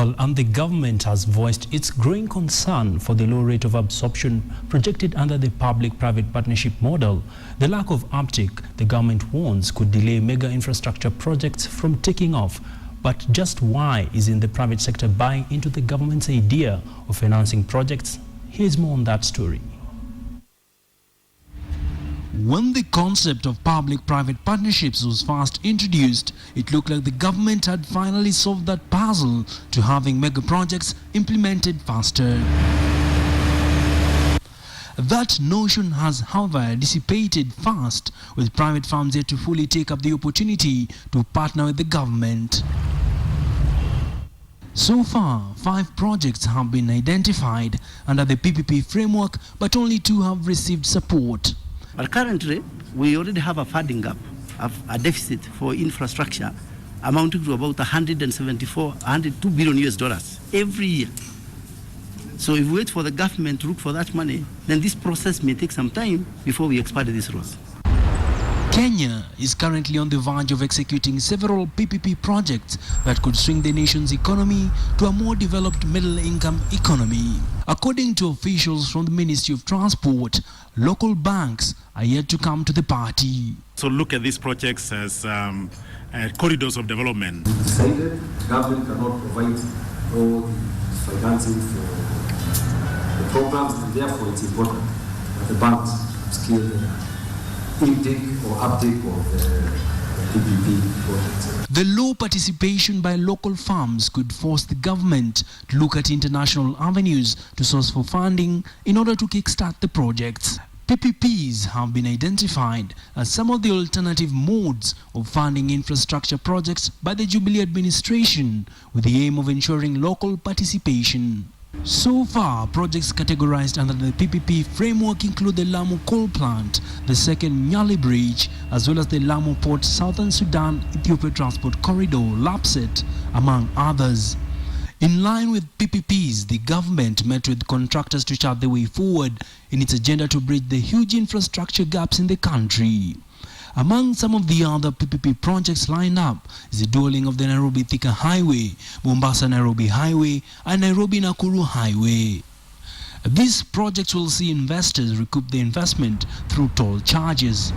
Well, and the government has voiced its growing concern for the low rate of absorption projected under the public-private partnership model. The lack of uptake, the government warns, could delay mega infrastructure projects from taking off. But just why isn't the private sector buying into the government's idea of financing projects? Here's more on that story. When the concept of public-private partnerships was first introduced, it looked like the government had finally solved that puzzle to having mega projects implemented faster. That notion has, however, dissipated fast, with private firms yet to fully take up the opportunity to partner with the government. So far, 5 projects have been identified under the PPP framework, but only 2 have received support. But currently, we already have a funding gap, a deficit for infrastructure amounting to about 102 billion US dollars every year. So if we wait for the government to look for that money, then this process may take some time before we expand these roads. Kenya is currently on the verge of executing several PPP projects that could swing the nation's economy to a more developed middle-income economy. According to officials from the Ministry of Transport, local banks are yet to come to the party. So look at these projects as corridors of development. We decided the government cannot provide all the financing for the programs, and therefore it's important that the banks scale the intake or uptake of the PPP projects. The low participation by local firms could force the government to look at international avenues to source for funding in order to kickstart the projects. PPPs have been identified as some of the alternative modes of funding infrastructure projects by the Jubilee administration, with the aim of ensuring local participation. So far, projects categorized under the PPP framework include the Lamu Coal Plant, the second Nyali Bridge, as well as the Lamu Port Southern Sudan Ethiopia Transport Corridor, LAPSET, among others. In line with PPPs, the government met with contractors to chart the way forward in its agenda to bridge the huge infrastructure gaps in the country. Among some of the other PPP projects lined up is the dualling of the Nairobi-Thika Highway, Mombasa-Nairobi Highway, and Nairobi-Nakuru Highway. These projects will see investors recoup the investment through toll charges.